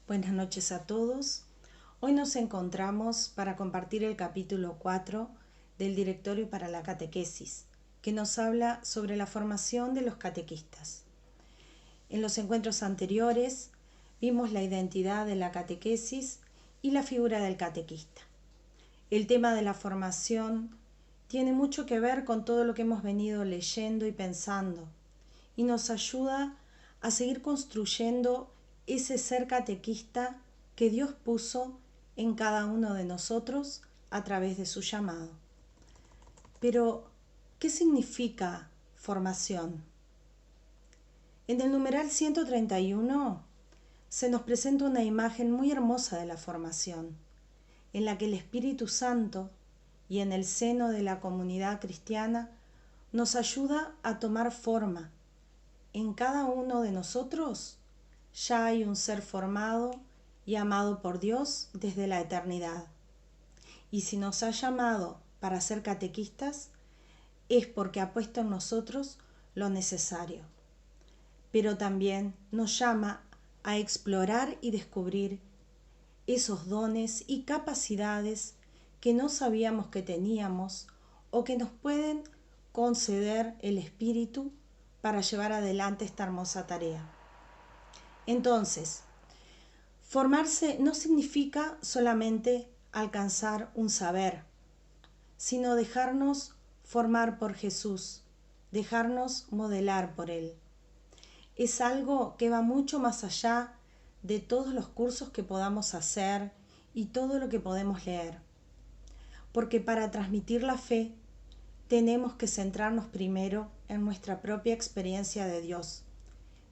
Buenas noches a todos. Hoy nos encontramos para compartir el capítulo 4 del Directorio para la Catequesis, que nos habla sobre la formación de los catequistas. En los encuentros anteriores vimos la identidad de la catequesis y la figura del catequista. El tema de la formación tiene mucho que ver con todo lo que hemos venido leyendo y pensando, y nos ayuda a seguir construyendo ese ser catequista que Dios puso en cada uno de nosotros a través de su llamado. Pero, ¿qué significa formación? En el numeral 131 se nos presenta una imagen muy hermosa de la formación, en la que el Espíritu Santo y en el seno de la comunidad cristiana nos ayuda a tomar forma. En cada uno de nosotros ya hay un ser formado y amado por Dios desde la eternidad. Y si nos ha llamado para ser catequistas, es porque ha puesto en nosotros lo necesario. Pero también nos llama a explorar y descubrir esos dones y capacidades que no sabíamos que teníamos o que nos pueden conceder el Espíritu para llevar adelante esta hermosa tarea. Entonces, formarse no significa solamente alcanzar un saber, sino dejarnos formar por Jesús, dejarnos modelar por Él. Es algo que va mucho más allá de todos los cursos que podamos hacer y todo lo que podemos leer. Porque para transmitir la fe tenemos que centrarnos primero en nuestra propia experiencia de Dios,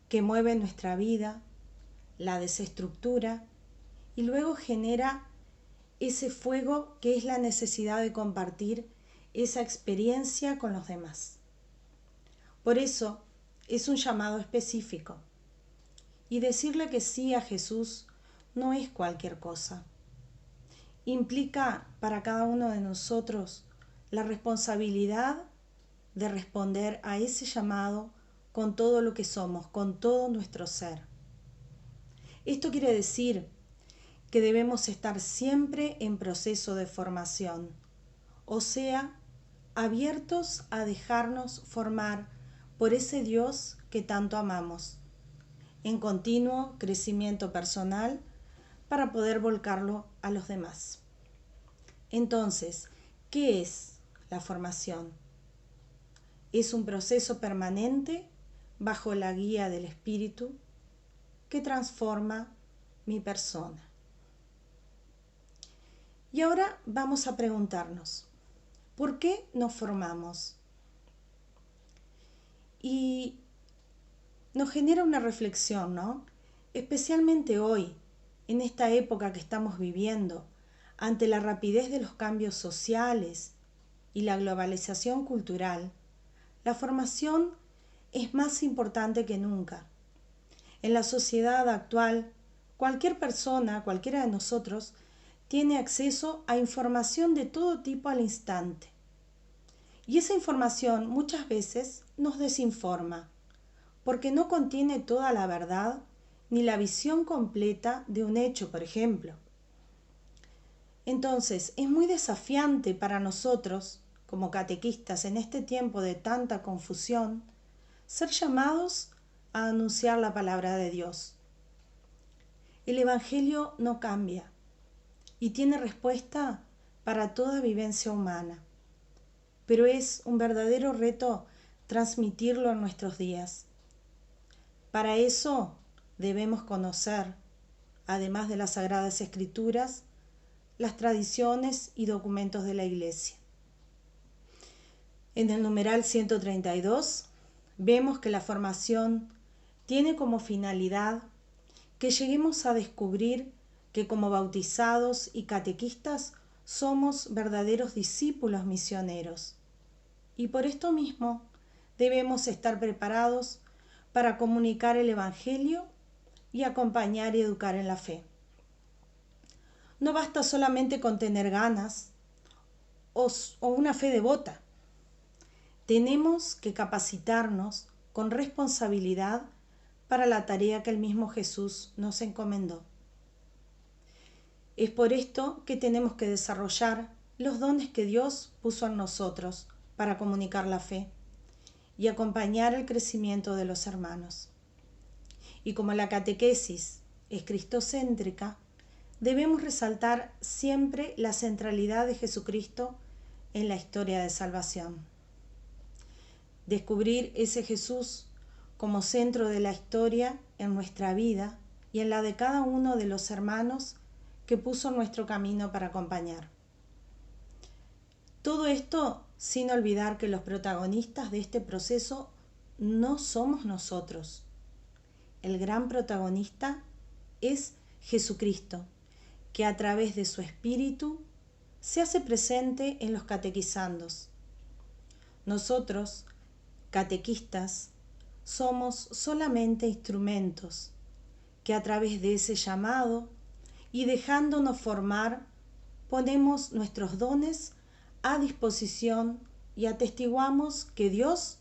que mueve nuestra vida, la desestructura y luego genera ese fuego que es la necesidad de compartir esa experiencia con los demás. Por eso es un llamado específico. Y decirle que sí a Jesús no es cualquier cosa. Implica para cada uno de nosotros la responsabilidad de responder a ese llamado con todo lo que somos, con todo nuestro ser. Esto quiere decir que debemos estar siempre en proceso de formación, o sea, abiertos a dejarnos formar por ese Dios que tanto amamos, en continuo crecimiento personal para poder volcarlo a los demás. Entonces, ¿qué es la formación? Es un proceso permanente bajo la guía del Espíritu que transforma mi persona. Y ahora vamos a preguntarnos, ¿por qué nos formamos? Y nos genera una reflexión, ¿no? Especialmente hoy, en esta época que estamos viviendo, ante la rapidez de los cambios sociales y la globalización cultural, la formación es más importante que nunca. En la sociedad actual, cualquier persona, cualquiera de nosotros, tiene acceso a información de todo tipo al instante. Y esa información muchas veces nos desinforma, porque no contiene toda la verdad ni la visión completa de un hecho, por ejemplo. Entonces, es muy desafiante para nosotros, como catequistas en este tiempo de tanta confusión, ser llamados a anunciar la palabra de Dios. El Evangelio no cambia y tiene respuesta para toda vivencia humana, pero es un verdadero reto transmitirlo en nuestros días. Para eso debemos conocer, además de las Sagradas Escrituras, las tradiciones y documentos de la Iglesia. En el numeral 132 vemos que la formación tiene como finalidad que lleguemos a descubrir que como bautizados y catequistas somos verdaderos discípulos misioneros. Y por esto mismo debemos estar preparados para comunicar el Evangelio y acompañar y educar en la fe. No basta solamente con tener ganas o una fe devota. Tenemos que capacitarnos con responsabilidad para la tarea que el mismo Jesús nos encomendó. Es por esto que tenemos que desarrollar los dones que Dios puso en nosotros para comunicar la fe y acompañar el crecimiento de los hermanos. Y como la catequesis es cristocéntrica, debemos resaltar siempre la centralidad de Jesucristo en la historia de salvación. Descubrir ese Jesús como centro de la historia en nuestra vida y en la de cada uno de los hermanos que puso nuestro camino para acompañar. Todo esto sin olvidar que los protagonistas de este proceso no somos nosotros. El gran protagonista es Jesucristo, que a través de su Espíritu se hace presente en los catequizandos. Nosotros, catequistas, somos solamente instrumentos que a través de ese llamado y dejándonos formar, ponemos nuestros dones a disposición y atestiguamos que Dios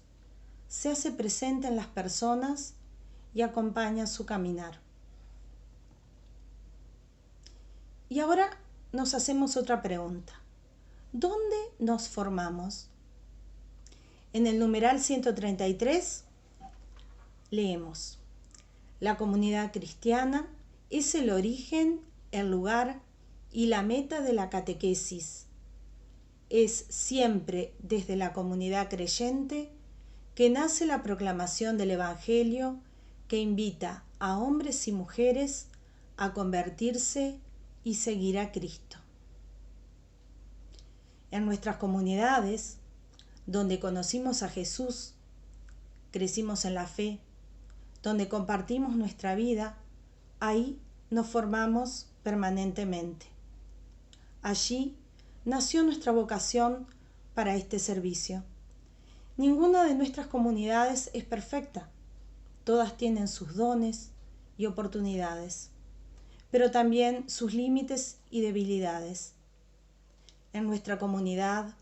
se hace presente en las personas y acompaña su caminar. Y ahora nos hacemos otra pregunta. ¿Dónde nos formamos? En el numeral 133 leemos: la comunidad cristiana es el origen, el lugar y la meta de la catequesis. Es siempre desde la comunidad creyente que nace la proclamación del Evangelio que invita a hombres y mujeres a convertirse y seguir a Cristo. En nuestras comunidades, donde conocimos a Jesús, crecimos en la fe, donde compartimos nuestra vida, ahí nos formamos permanentemente. Allí nació nuestra vocación para este servicio. Ninguna de nuestras comunidades es perfecta. Todas tienen sus dones y oportunidades, pero también sus límites y debilidades. En nuestra comunidad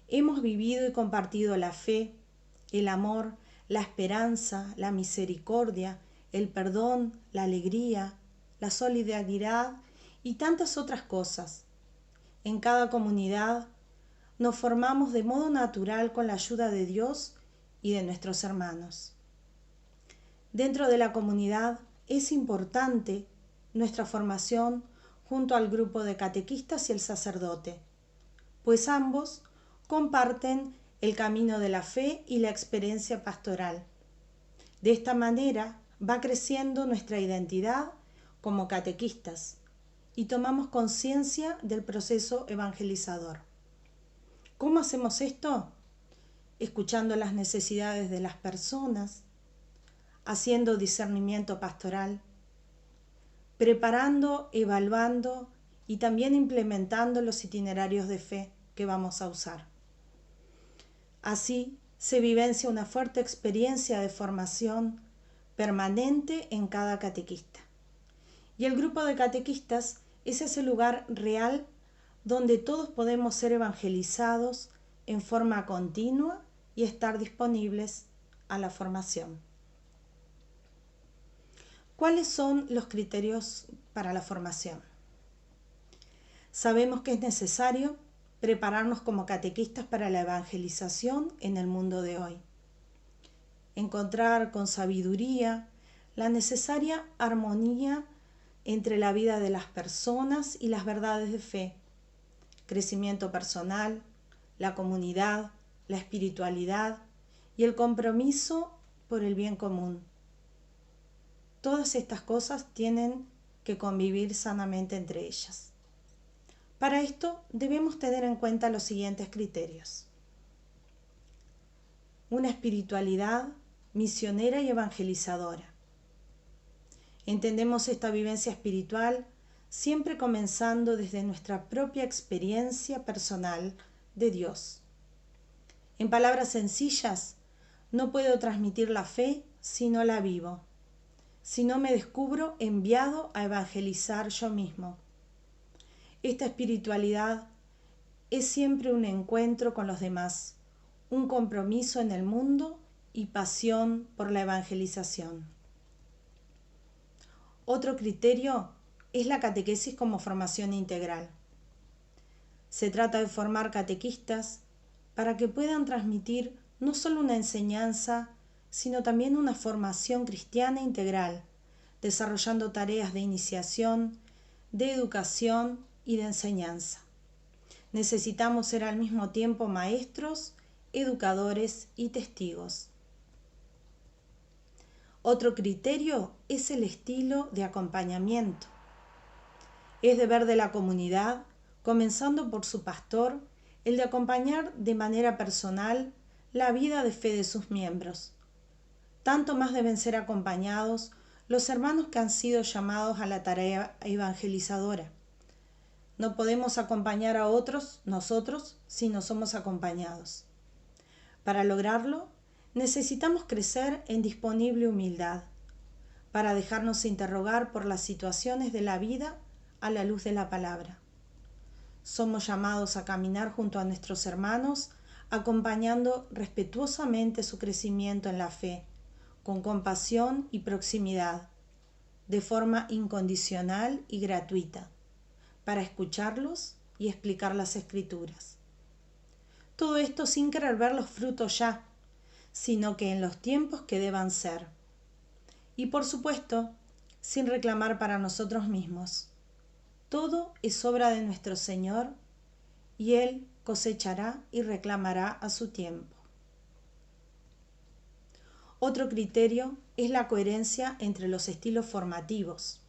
hemos vivido y compartido la fe, el amor, la esperanza, la misericordia, el perdón, la alegría, la solidaridad y tantas otras cosas. En cada comunidad nos formamos de modo natural con la ayuda de Dios y de nuestros hermanos. Dentro de la comunidad es importante nuestra formación junto al grupo de catequistas y el sacerdote, pues ambos comparten el camino de la fe y la experiencia pastoral. De esta manera va creciendo nuestra identidad como catequistas y tomamos conciencia del proceso evangelizador. ¿Cómo hacemos esto? Escuchando las necesidades de las personas, haciendo discernimiento pastoral, preparando, evaluando y también implementando los itinerarios de fe que vamos a usar. Así se vivencia una fuerte experiencia de formación permanente en cada catequista. Y el grupo de catequistas es ese lugar real donde todos podemos ser evangelizados en forma continua y estar disponibles a la formación. ¿Cuáles son los criterios para la formación? Sabemos que es necesario prepararnos como catequistas para la evangelización en el mundo de hoy. Encontrar con sabiduría la necesaria armonía entre la vida de las personas y las verdades de fe, crecimiento personal, la comunidad, la espiritualidad y el compromiso por el bien común. Todas estas cosas tienen que convivir sanamente entre ellas. Para esto debemos tener en cuenta los siguientes criterios. Una espiritualidad misionera y evangelizadora. Entendemos esta vivencia espiritual siempre comenzando desde nuestra propia experiencia personal de Dios. En palabras sencillas, no puedo transmitir la fe si no la vivo, si no me descubro enviado a evangelizar yo mismo. Esta espiritualidad es siempre un encuentro con los demás, un compromiso en el mundo y pasión por la evangelización. Otro criterio es la catequesis como formación integral. Se trata de formar catequistas para que puedan transmitir no solo una enseñanza, sino también una formación cristiana integral, desarrollando tareas de iniciación, de educación y de enseñanza. Necesitamos ser al mismo tiempo maestros, educadores y testigos. Otro criterio es el estilo de acompañamiento. Es deber de la comunidad, comenzando por su pastor, el de acompañar de manera personal la vida de fe de sus miembros. Tanto más deben ser acompañados los hermanos que han sido llamados a la tarea evangelizadora. No podemos acompañar a otros, nosotros, si no somos acompañados. Para lograrlo, necesitamos crecer en disponible humildad, para dejarnos interrogar por las situaciones de la vida a la luz de la palabra. Somos llamados a caminar junto a nuestros hermanos, acompañando respetuosamente su crecimiento en la fe, con compasión y proximidad, de forma incondicional y gratuita, para escucharlos y explicar las Escrituras. Todo esto sin querer ver los frutos ya, sino que en los tiempos que deban ser. Y por supuesto, sin reclamar para nosotros mismos. Todo es obra de nuestro Señor, y Él cosechará y reclamará a su tiempo. Otro criterio es la coherencia entre los estilos formativos.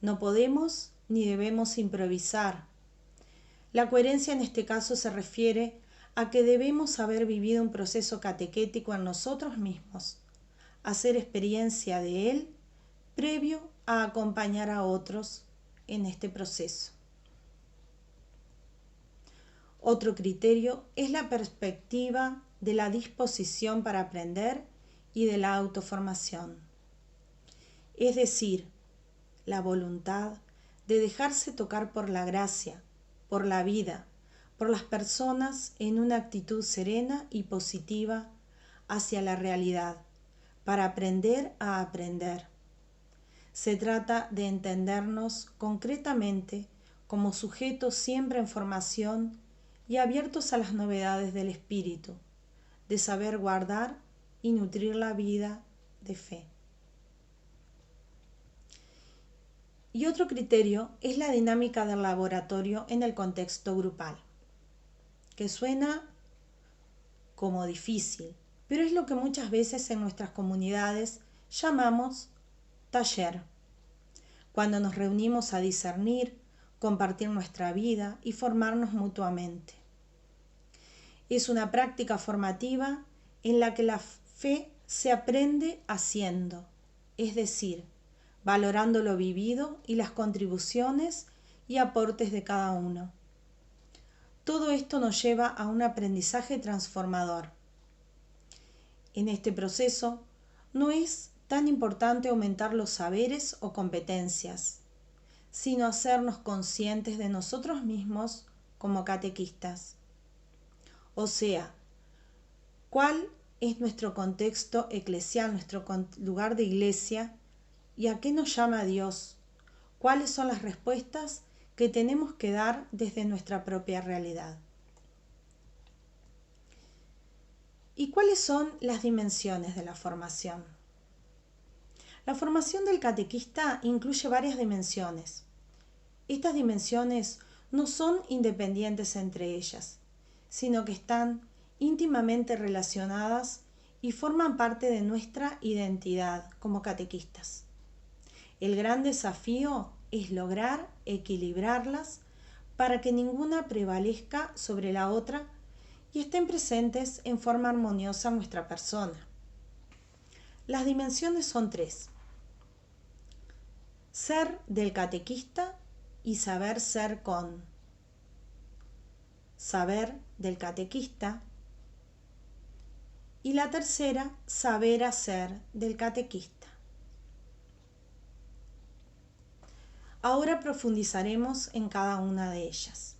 No podemos ni debemos improvisar. La coherencia en este caso se refiere a que debemos haber vivido un proceso catequético en nosotros mismos, hacer experiencia de él previo a acompañar a otros en este proceso. Otro criterio es la perspectiva de la disposición para aprender y de la autoformación. Es decir, la voluntad de dejarse tocar por la gracia, por la vida, por las personas en una actitud serena y positiva hacia la realidad, para aprender a aprender. Se trata de entendernos concretamente como sujetos siempre en formación y abiertos a las novedades del espíritu, de saber guardar y nutrir la vida de fe. Y otro criterio es la dinámica del laboratorio en el contexto grupal, que suena como difícil, pero es lo que muchas veces en nuestras comunidades llamamos taller, cuando nos reunimos a discernir, compartir nuestra vida y formarnos mutuamente. Es una práctica formativa en la que la fe se aprende haciendo, es decir, valorando lo vivido y las contribuciones y aportes de cada uno. Todo esto nos lleva a un aprendizaje transformador. En este proceso no es tan importante aumentar los saberes o competencias, sino hacernos conscientes de nosotros mismos como catequistas. O sea, ¿cuál es nuestro contexto eclesial, nuestro lugar de iglesia? ¿Y a qué nos llama Dios? ¿Cuáles son las respuestas que tenemos que dar desde nuestra propia realidad? ¿Y cuáles son las dimensiones de la formación? La formación del catequista incluye varias dimensiones. Estas dimensiones no son independientes entre ellas, sino que están íntimamente relacionadas y forman parte de nuestra identidad como catequistas. El gran desafío es lograr equilibrarlas para que ninguna prevalezca sobre la otra y estén presentes en forma armoniosa en nuestra persona. Las dimensiones son 3. Ser del catequista y saber ser con. Saber del catequista. Y la tercera, saber hacer del catequista. Ahora profundizaremos en cada una de ellas.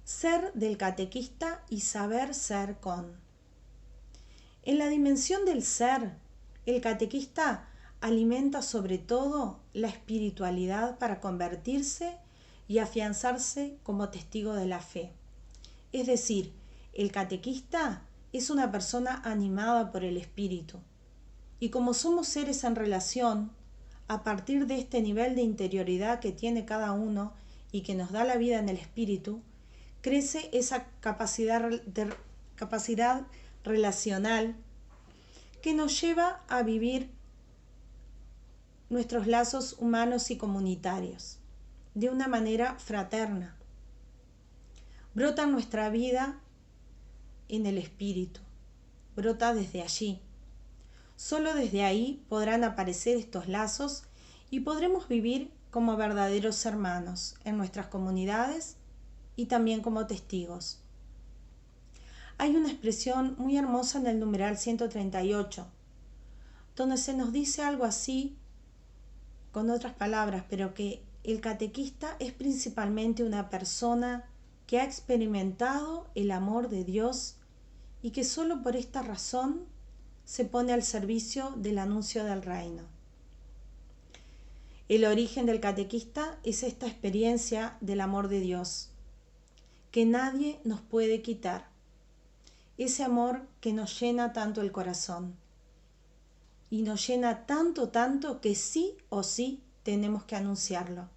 Ser del catequista y saber ser con. En la dimensión del ser, el catequista alimenta sobre todo la espiritualidad para convertirse y afianzarse como testigo de la fe. Es decir, el catequista es una persona animada por el Espíritu. Y como somos seres en relación, a partir de este nivel de interioridad que tiene cada uno y que nos da la vida en el Espíritu, crece esa capacidad relacional que nos lleva a vivir nuestros lazos humanos y comunitarios de una manera fraterna. Brota en nuestra vida en el Espíritu, brota desde allí. Solo desde ahí podrán aparecer estos lazos y podremos vivir como verdaderos hermanos en nuestras comunidades y también como testigos. Hay una expresión muy hermosa en el numeral 138, donde se nos dice algo así, con otras palabras, pero que el catequista es principalmente una persona que ha experimentado el amor de Dios y que solo por esta razón se pone al servicio del anuncio del reino. El origen del catequista es esta experiencia del amor de Dios, que nadie nos puede quitar. Ese amor que nos llena tanto el corazón. Y nos llena tanto que sí o sí tenemos que anunciarlo.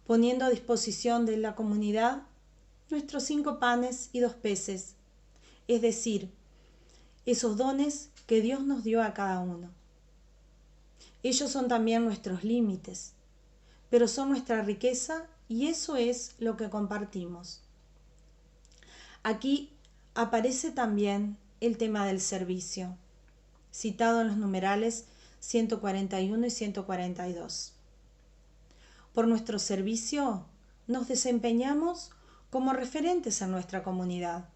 Poniendo a disposición de la comunidad nuestros 5 panes y 2 peces, es decir, esos dones que Dios nos dio a cada uno. Ellos son también nuestros límites, pero son nuestra riqueza y eso es lo que compartimos. Aquí aparece también el tema del servicio, citado en los numerales 141 y 142. Por nuestro servicio nos desempeñamos como referentes en nuestra comunidad,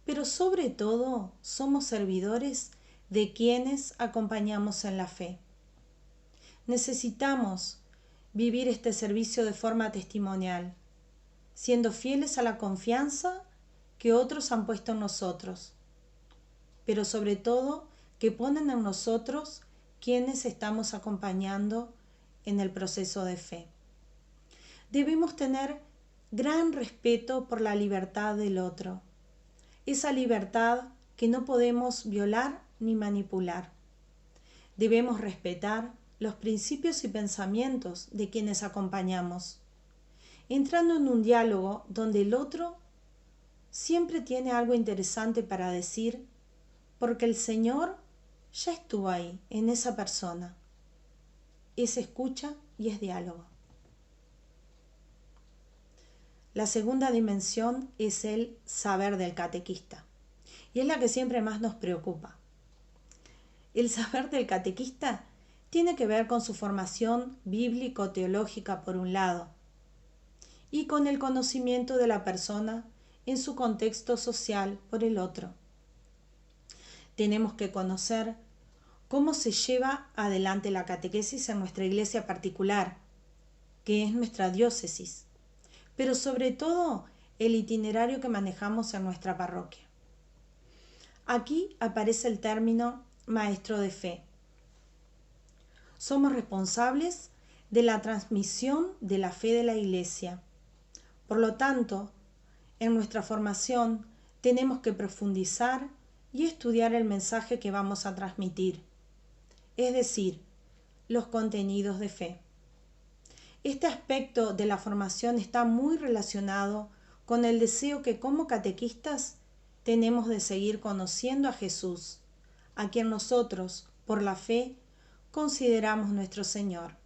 pero sobre todo somos servidores de quienes acompañamos en la fe. Necesitamos vivir este servicio de forma testimonial, siendo fieles a la confianza que otros han puesto en nosotros, pero sobre todo que ponen en nosotros quienes estamos acompañando en el proceso de fe. Debemos tener gran respeto por la libertad del otro, esa libertad que no podemos violar ni manipular. Debemos respetar los principios y pensamientos de quienes acompañamos, entrando en un diálogo donde el otro siempre tiene algo interesante para decir, porque el Señor ya estuvo ahí, en esa persona. Es escucha y es diálogo. La segunda dimensión es el saber del catequista, y es la que siempre más nos preocupa. El saber del catequista tiene que ver con su formación bíblico-teológica por un lado, y con el conocimiento de la persona en su contexto social por el otro. Tenemos que conocer cómo se lleva adelante la catequesis en nuestra iglesia particular, que es nuestra diócesis, pero sobre todo el itinerario que manejamos en nuestra parroquia. Aquí aparece el término maestro de fe. Somos responsables de la transmisión de la fe de la iglesia. Por lo tanto, en nuestra formación tenemos que profundizar y estudiar el mensaje que vamos a transmitir, es decir, los contenidos de fe. Este aspecto de la formación está muy relacionado con el deseo que como catequistas tenemos de seguir conociendo a Jesús, a quien nosotros, por la fe, consideramos nuestro Señor.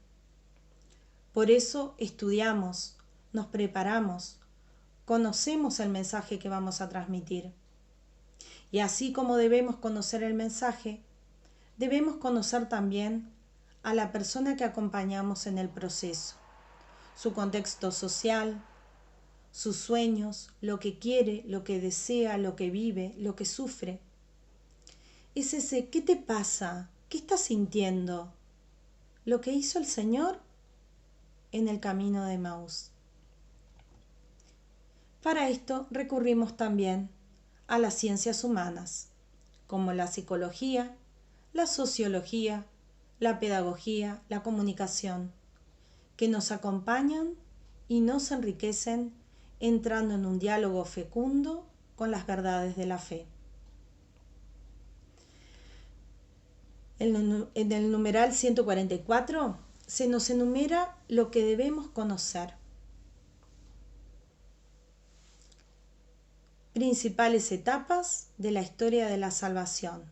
Por eso estudiamos, nos preparamos, conocemos el mensaje que vamos a transmitir. Y así como debemos conocer el mensaje, debemos conocer también a la persona que acompañamos en el proceso, su contexto social, sus sueños, lo que quiere, lo que desea, lo que vive, lo que sufre. Es ese ¿qué te pasa? ¿Qué estás sintiendo? Lo que hizo el Señor en el camino de Emaús. Para esto recurrimos también a las ciencias humanas, como la psicología, la sociología, la pedagogía, la comunicación, que nos acompañan y nos enriquecen entrando en un diálogo fecundo con las verdades de la fe. En el numeral 144 se nos enumera lo que debemos conocer. Principales etapas de la historia de la salvación.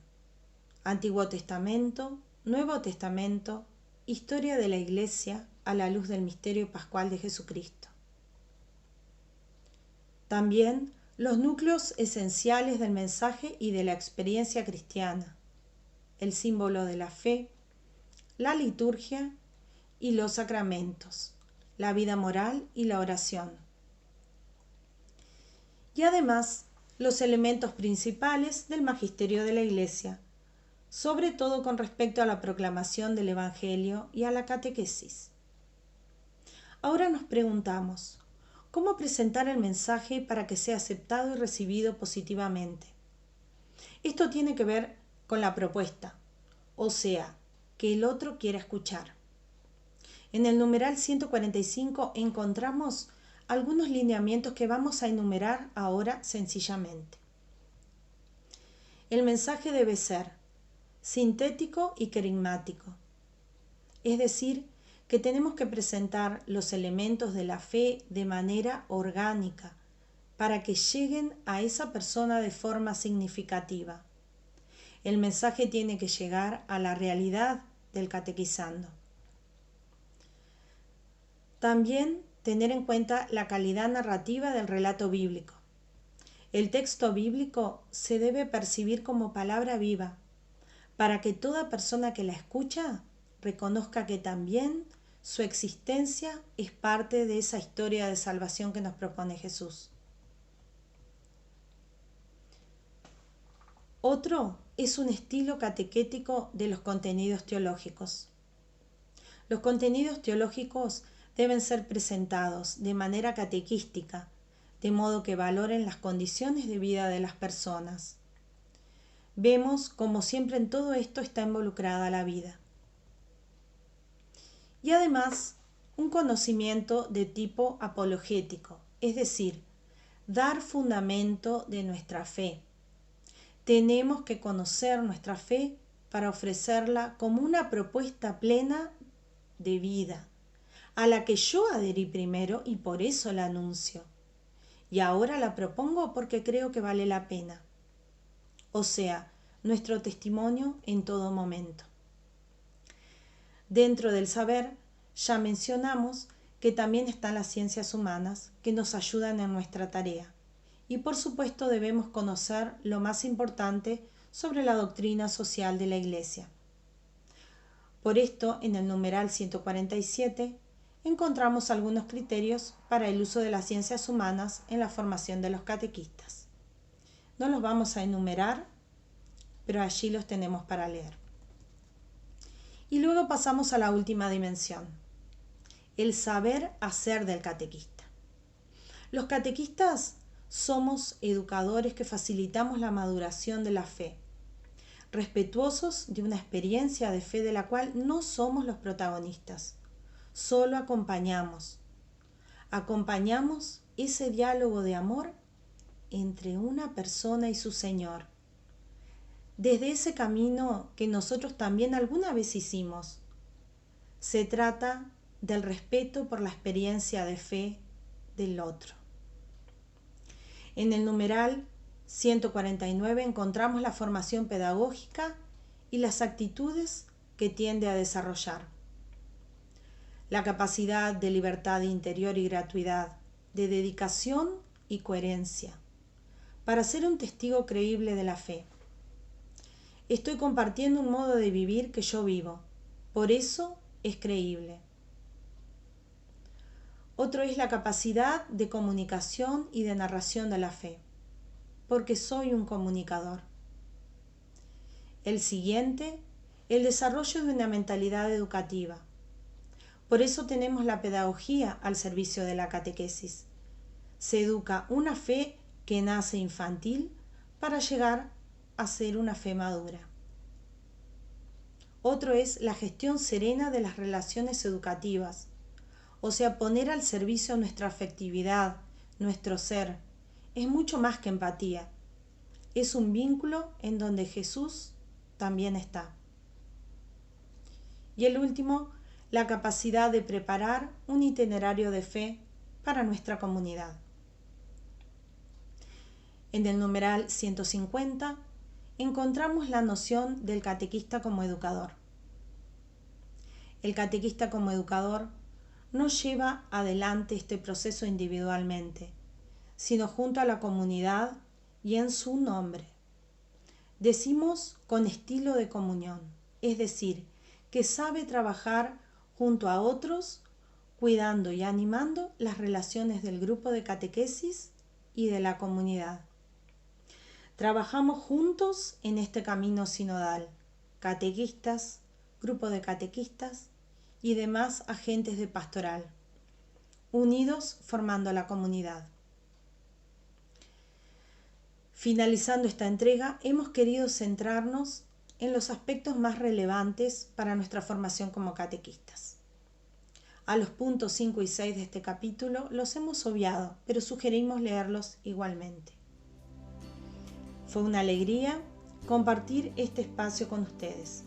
Antiguo Testamento, Nuevo Testamento, historia de la Iglesia a la luz del misterio pascual de Jesucristo. También los núcleos esenciales del mensaje y de la experiencia cristiana, el símbolo de la fe, la liturgia y los sacramentos, la vida moral y la oración. Y además, los elementos principales del magisterio de la Iglesia, sobre todo con respecto a la proclamación del Evangelio y a la catequesis. Ahora nos preguntamos, ¿cómo presentar el mensaje para que sea aceptado y recibido positivamente? Esto tiene que ver con la propuesta, o sea, que el otro quiera escuchar. En el numeral 145 encontramos algunos lineamientos que vamos a enumerar ahora sencillamente. El mensaje debe ser sintético y querigmático, es decir, que tenemos que presentar los elementos de la fe de manera orgánica para que lleguen a esa persona de forma significativa. El mensaje tiene que llegar a la realidad del catequizando. También tener en cuenta la calidad narrativa del relato bíblico. El texto bíblico se debe percibir como palabra viva, para que toda persona que la escucha reconozca que también su existencia es parte de esa historia de salvación que nos propone Jesús. Otro es un estilo catequético de los contenidos teológicos. Los contenidos teológicos deben ser presentados de manera catequística, de modo que valoren las condiciones de vida de las personas. Vemos como siempre en todo esto está involucrada la vida. Y además, un conocimiento de tipo apologético, es decir, dar fundamento de nuestra fe. Tenemos que conocer nuestra fe para ofrecerla como una propuesta plena de vida, a la que yo adherí primero y por eso la anuncio. Y ahora la propongo porque creo que vale la pena. O sea, nuestro testimonio en todo momento. Dentro del saber, ya mencionamos que también están las ciencias humanas que nos ayudan en nuestra tarea. Y por supuesto debemos conocer lo más importante sobre la doctrina social de la Iglesia. Por esto, en el numeral 147, encontramos algunos criterios para el uso de las ciencias humanas en la formación de los catequistas. No los vamos a enumerar, pero allí los tenemos para leer. Y luego pasamos a la última dimensión, el saber hacer del catequista. Los catequistas somos educadores que facilitamos la maduración de la fe, respetuosos de una experiencia de fe de la cual no somos los protagonistas, solo acompañamos. Acompañamos ese diálogo de amor entre una persona y su Señor. Desde ese camino que nosotros también alguna vez hicimos, se trata del respeto por la experiencia de fe del otro. En el numeral 149 encontramos la formación pedagógica y las actitudes que tiende a desarrollar. La capacidad de libertad interior y gratuidad, de dedicación y coherencia, para ser un testigo creíble de la fe. Estoy compartiendo un modo de vivir que yo vivo, por eso es creíble. Otro es la capacidad de comunicación y de narración de la fe, porque soy un comunicador. El siguiente, el desarrollo de una mentalidad educativa. Por eso tenemos la pedagogía al servicio de la catequesis. Se educa una fe que nace infantil para llegar a ser una fe madura. Otro es la gestión serena de las relaciones educativas, o sea, poner al servicio nuestra afectividad, nuestro ser. Es mucho más que empatía. Es un vínculo en donde Jesús también está. Y el último, la capacidad de preparar un itinerario de fe para nuestra comunidad. En el numeral 150 encontramos la noción del catequista como educador. El catequista como educador no lleva adelante este proceso individualmente, sino junto a la comunidad y en su nombre. Decimos con estilo de comunión, es decir, que sabe trabajar junto a otros, cuidando y animando las relaciones del grupo de catequesis y de la comunidad. Trabajamos juntos en este camino sinodal, catequistas, grupo de catequistas y demás agentes de pastoral, unidos formando la comunidad. Finalizando esta entrega, hemos querido centrarnos en los aspectos más relevantes para nuestra formación como catequistas. A los puntos 5 y 6 de este capítulo los hemos obviado, pero sugerimos leerlos igualmente. Fue una alegría compartir este espacio con ustedes.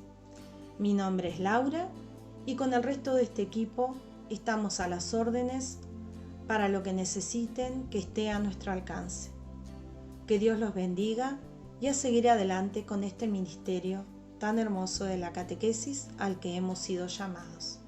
Mi nombre es Laura y con el resto de este equipo estamos a las órdenes para lo que necesiten que esté a nuestro alcance. Que Dios los bendiga y a seguir adelante con este ministerio tan hermoso de la catequesis al que hemos sido llamados.